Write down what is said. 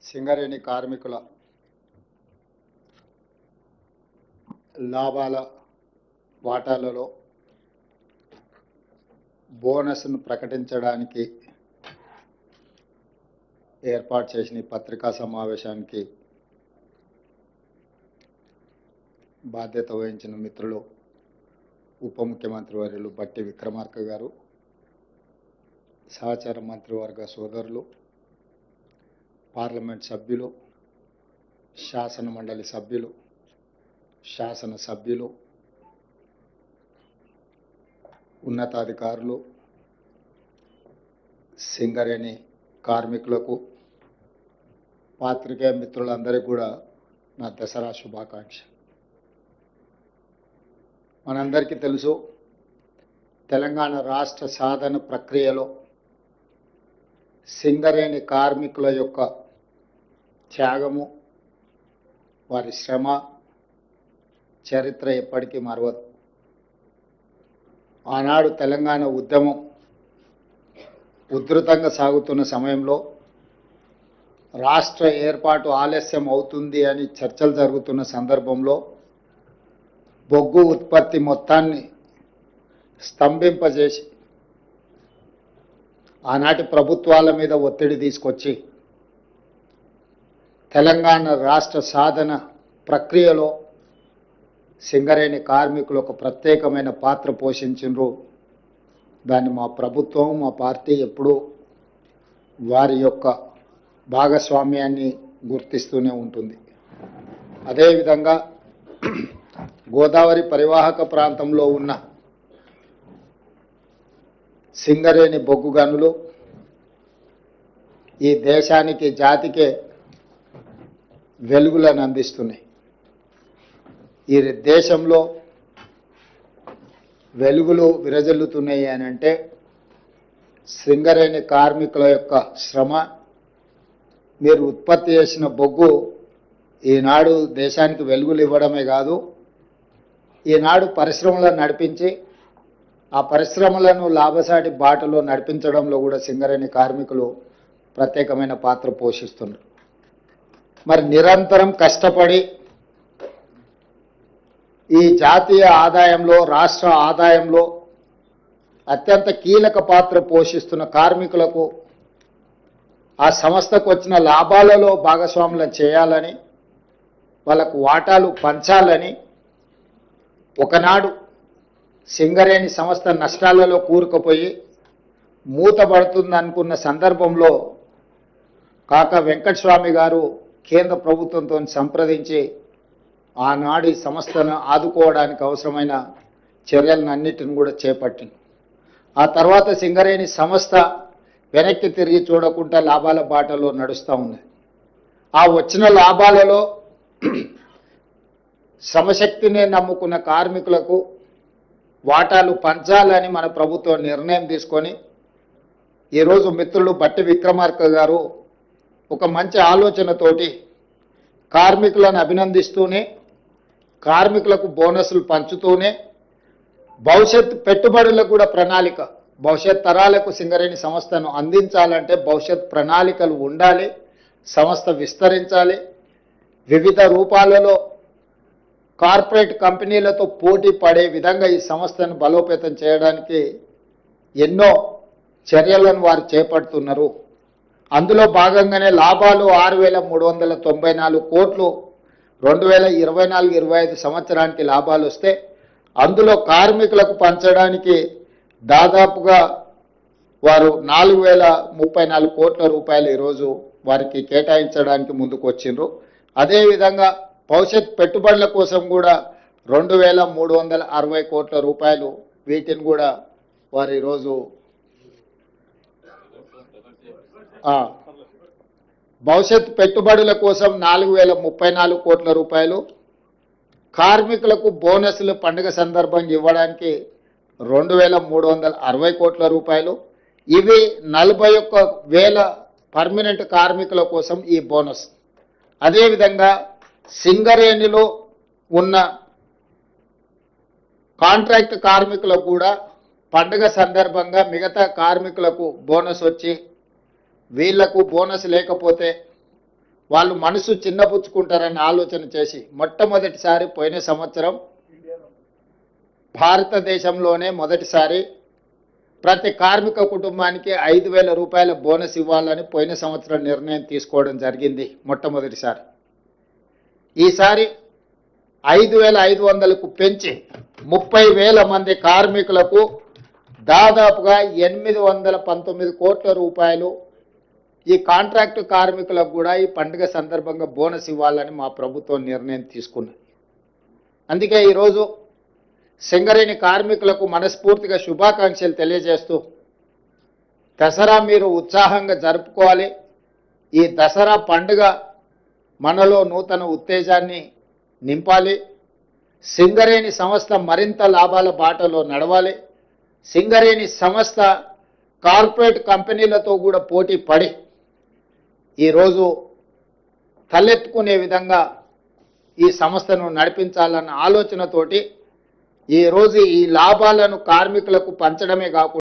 సింగరేణి కార్మికుల లాభాల వాటాలలో బోనస్ను ప్రకటించడానికి ఏర్పాటు చేసిన పత్రికా సమావేశానికి బాధ్యత వహించిన మిత్రులు ఉప ముఖ్యమంత్రి వర్యులు బట్టి విక్రమార్క గారు, సహచార మంత్రివర్గ సోదరులు, పార్లమెంట్ సభ్యులు, శాసన మండలి సభ్యులు, శాసన సభ్యులు, ఉన్నతాధికారులు, సింగరేణి కార్మికులకు, పాత్రికేయ మిత్రులందరికీ కూడా నా దసరా శుభాకాంక్ష. మనందరికీ తెలుసు, తెలంగాణ రాష్ట్ర సాధన ప్రక్రియలో సింగరేణి కార్మికుల యొక్క త్యాగము, వారి శ్రమ, చరిత్ర ఎప్పటికీ మరవదు. ఆనాడు తెలంగాణ ఉద్యమం ఉధృతంగా సాగుతున్న సమయంలో రాష్ట్ర ఏర్పాటు ఆలస్యం అవుతుంది అని చర్చలు జరుగుతున్న సందర్భంలో బొగ్గు ఉత్పత్తి మొత్తాన్ని స్తంభింపజేసి ఆనాటి ప్రభుత్వాల మీద ఒత్తిడి తీసుకొచ్చి తెలంగాణ రాష్ట్ర సాధన ప్రక్రియలో సింగరేణి కార్మికులు ఒక ప్రత్యేకమైన పాత్ర పోషించారు. దాన్ని మా ప్రభుత్వం, మా పార్టీ ఎప్పుడూ వారి యొక్క భాగస్వామ్యాన్ని గుర్తిస్తూనే ఉంటుంది. అదేవిధంగా గోదావరి పరివాహక ప్రాంతంలో ఉన్న సింగరేణి బొగ్గు గనులు ఈ దేశానికి, జాతికే వెలుగులను అందిస్తున్నాయి. ఈ దేశంలో వెలుగులు విరజల్లుతున్నాయి అని అంటే సింగరేణి కార్మికుల యొక్క శ్రమ, మీరు ఉత్పత్తి చేసిన బొగ్గు ఈనాడు దేశానికి వెలుగులు ఇవ్వడమే కాదు, ఈనాడు పరిశ్రమలను నడిపించి ఆ పరిశ్రమలను లాభసాటి బాటలో నడిపించడంలో కూడా సింగరేణి కార్మికులు ప్రత్యేకమైన పాత్ర పోషిస్తున్నారు. మరి నిరంతరం కష్టపడి ఈ జాతీయ ఆదాయంలో, రాష్ట్ర ఆదాయంలో అత్యంత కీలక పాత్ర పోషిస్తున్న కార్మికులకు ఆ సంస్థకు వచ్చిన లాభాలలో భాగస్వాములను చేయాలని, వాళ్ళకు వాటాలు పంచాలని, ఒకనాడు సింగరేణి సంస్థ నష్టాలలో కూరుకుపోయి మూతపడుతుందనుకున్న సందర్భంలో కాకా వెంకటస్వామి గారు కేంద్ర ప్రభుత్వంతో సంప్రదించి ఆనాడు ఈ సంస్థను ఆదుకోవడానికి అవసరమైన చర్యలన్నిటిని కూడా చేపట్టింది. ఆ తర్వాత సింగరేణి సంస్థ వెనక్కి తిరిగి చూడకుండా లాభాల బాటలో నడుస్తూ ఉంది. ఆ వచ్చిన లాభాలలో శ్రమశక్తిని నమ్ముకున్న కార్మికులకు వాటాలు పంచాలని మన ప్రభుత్వం నిర్ణయం తీసుకొని ఈరోజు మిత్రులు బట్టి విక్రమార్క గారు ఒక మంచి ఆలోచనతోటి కార్మికులను అభినందిస్తూనే, కార్మికులకు బోనస్లు పంచుతూనే, భవిష్యత్ పెట్టుబడులకు కూడా ప్రణాళిక, భవిష్యత్ తరాలకు సింగరేణి సంస్థను అందించాలంటే భవిష్యత్ ప్రణాళికలు ఉండాలి, సంస్థ విస్తరించాలి, వివిధ రూపాలలో కార్పొరేట్ కంపెనీలతో పోటీ పడే విధంగా ఈ సంస్థను బలోపేతం చేయడానికి ఎన్నో చర్యలను వారు చేపడుతున్నారు. అందులో భాగంగానే లాభాలు 6,394 కోట్లు 2024-25 సంవత్సరానికి లాభాలు వస్తే అందులో కార్మికులకు పంచడానికి దాదాపుగా వారు 4,034 కోట్ల రూపాయలు ఈరోజు వారికి కేటాయించడానికి ముందుకు వచ్చిండ్రు. అదేవిధంగా భవిష్యత్ పెట్టుబడుల కోసం కూడా 2,360 కోట్ల రూపాయలు, వీటిని కూడా వారు ఈరోజు భవిష్యత్ పెట్టుబడుల కోసం 4,034 కోట్ల రూపాయలు, కార్మికులకు బోనస్లు పండుగ సందర్భంగా ఇవ్వడానికి 2,360 కోట్ల రూపాయలు, ఇవి 41,000 పర్మనెంట్ కార్మికుల కోసం ఈ బోనస్. అదేవిధంగా సింగరేణిలో ఉన్న కాంట్రాక్ట్ కార్మికులకు కూడా పండుగ సందర్భంగా మిగతా కార్మికులకు బోనస్ వచ్చి వీళ్లకు బోనస్ లేకపోతే వాళ్ళు మనసు చిన్నపుచ్చుకుంటారని ఆలోచన చేసి మొట్టమొదటిసారి పోయిన సంవత్సరం భారతదేశంలోనే మొదటిసారి ప్రతి కార్మిక కుటుంబానికి 5,000 రూపాయల బోనస్ ఇవ్వాలని పోయిన సంవత్సరం నిర్ణయం తీసుకోవడం జరిగింది మొట్టమొదటిసారి. ఈసారి 5,500కు పెంచి 30,000 మంది కార్మికులకు దాదాపుగా 819 కోట్ల రూపాయలు ఈ కాంట్రాక్టు కార్మికులకు కూడా ఈ పండుగ సందర్భంగా బోనస్ ఇవ్వాలని మా ప్రభుత్వం నిర్ణయం తీసుకున్నది. అందుకే ఈరోజు సింగరేణి కార్మికులకు మనస్ఫూర్తిగా శుభాకాంక్షలు తెలియజేస్తూ దసరా మీరు ఉత్సాహంగా జరుపుకోవాలి. ఈ దసరా పండుగ మనలో నూతన ఉత్తేజాన్ని నింపాలి. సింగరేణి సంస్థ మరింత లాభాల బాటలో నడవాలి. సింగరేణి సంస్థ కార్పొరేట్ కంపెనీలతో కూడా పోటీ పడి ఈరోజు తలెత్తుకునే విధంగా ఈ సంస్థను నడిపించాలన్న ఆలోచనతోటి ఈరోజు ఈ లాభాలను కార్మికులకు పంచడమే కాకుండా